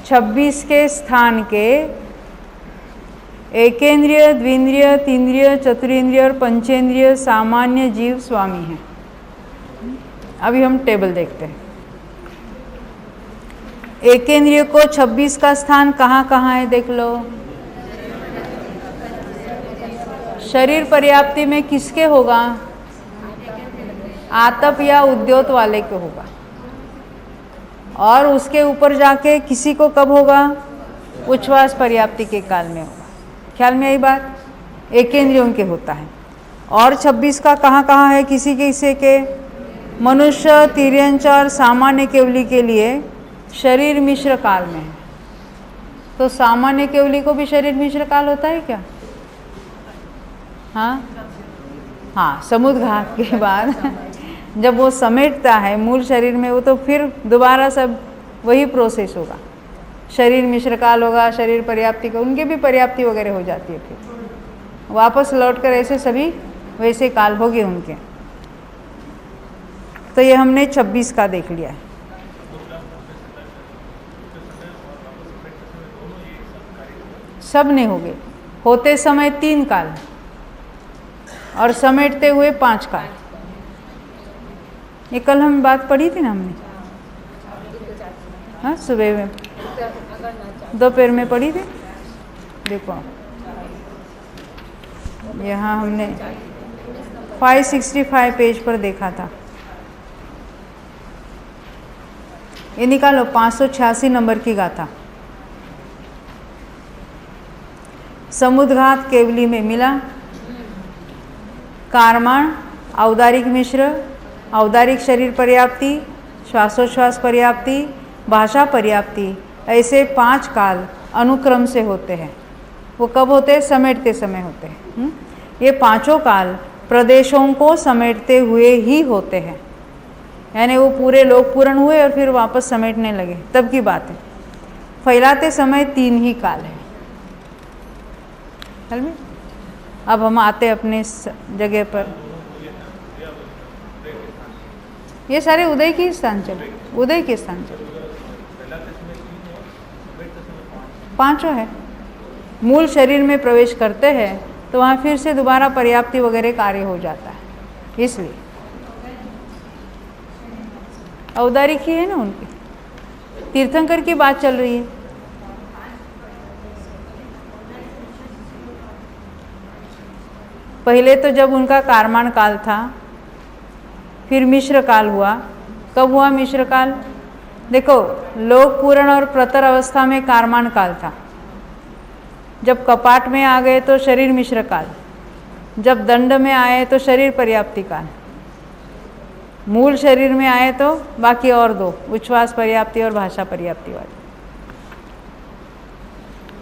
26 के स्थान के एकेंद्रिय, द्विंद्रिय, तीन्द्रिय, चतुरेंद्रिय और पंचेंद्रिय सामान्य जीव स्वामी हैं। अभी हम टेबल देखते हैं। एकेंद्रिय को 26 का स्थान कहाँ कहाँ है देख लो। शरीर पर्याप्ति में किसके होगा? आतप या उद्योत वाले के होगा। और उसके ऊपर जाके किसी को कब होगा? उच्छ्वास पर्याप्ति के काल में होगा। ख्याल में आई बात? एकेंद्रियों के होता है। और 26 का कहाँ कहाँ है किसी किसी के? मनुष्य, तिर्यंच और सामान्य केवली के लिए शरीर मिश्र काल में है। तो सामान्य केवली को भी शरीर मिश्र काल होता है क्या? हाँ, समुद्घात के बाद जब वो समेटता है मूल शरीर में, वो तो फिर दोबारा सब वही प्रोसेस होगा। शरीर मिश्र काल होगा, शरीर पर्याप्ति का, उनके भी पर्याप्ति वगैरह हो जाती है, फिर वापस लौटकर ऐसे सभी वैसे काल होंगे उनके। तो ये हमने 26 का देख लिया है। सब नहीं होंगे। होते समय 3 काल और समेटते हुए 5 काल। ये कल हम बात पढ़ी थी ना हमने, हाँ, सुबह में, दोपहर में पढ़ी थी। देखो यहाँ हमने 565 पेज पर देखा था। ये निकालो 586 नंबर की गाथा। समुद्घात केवली में मिला कारमाण, औदारिक मिश्र, औदारिक शरीर पर्याप्ति, श्वासोच्छ्वास पर्याप्ति, भाषा पर्याप्ति, ऐसे 5 काल अनुक्रम से होते हैं। वो कब होते हैं? समेटते समय होते हैं। ये 5 काल प्रदेशों को समेटते हुए ही होते हैं, यानी वो पूरे लोग पूर्ण हुए और फिर वापस समेटने लगे, तब की बात है। फैलाते समय 3 ही काल है। चल में अब हम आते अपने जगह पर। ये सारे उदय के स्थान चले, उदय के स्थान चले। 5 है। मूल शरीर में प्रवेश करते हैं तो वहाँ फिर से दोबारा पर्याप्ति वगैरह कार्य हो जाता है, इसलिए औदारिक ही है ना उनकी। तीर्थंकर की बात चल रही है। पहले तो जब उनका कारमान काल था, फिर मिश्र काल हुआ। कब हुआ मिश्र काल? देखो, लोक पूर्ण और प्रतर अवस्था में कारमान काल था। जब कपाट में आ गए तो शरीर मिश्र काल, जब दंड में आए तो शरीर पर्याप्ति काल, मूल शरीर में आए तो बाकी और 2, उच्छ्वास पर्याप्ति और भाषा पर्याप्ति वाले।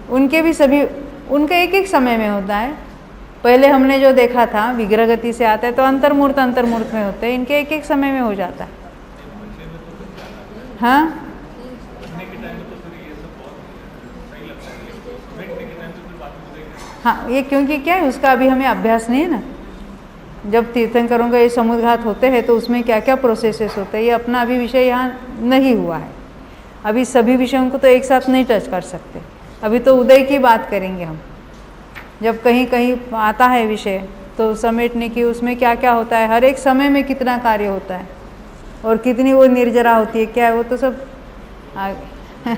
उनके भी सभी, उनका एक एक समय में होता है। पहले हमने जो देखा था विग्रह गति से आता है तो अंतर्मूर्त अंतर्मूर्त में होते हैं। इनके एक एक समय में हो जाता है। हाँ, हाँ, ये क्योंकि क्या है, उसका अभी हमें अभ्यास नहीं है ना। जब तीर्थंकरों का ये समुद्घात होते हैं तो उसमें क्या क्या प्रोसेसेस होते हैं, ये अपना अभी विषय यहाँ नहीं हुआ है। अभी सभी विषयों को तो एक साथ नहीं टच कर सकते। अभी तो उदय की बात करेंगे हम। जब कहीं कहीं आता है विषय तो समेटने की, उसमें क्या क्या होता है, हर एक समय में कितना कार्य होता है और कितनी वो निर्जरा होती है, क्या है वो तो सब आगे।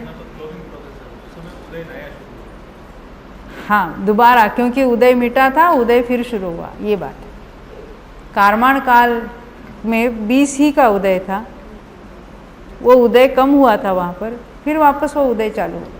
हाँ, दोबारा, क्योंकि उदय मिटा था, उदय फिर शुरू हुआ, ये बात है। कारमान काल में 20 ही का उदय था, वो उदय कम हुआ था वहाँ पर, फिर वापस वो उदय चालू हुआ।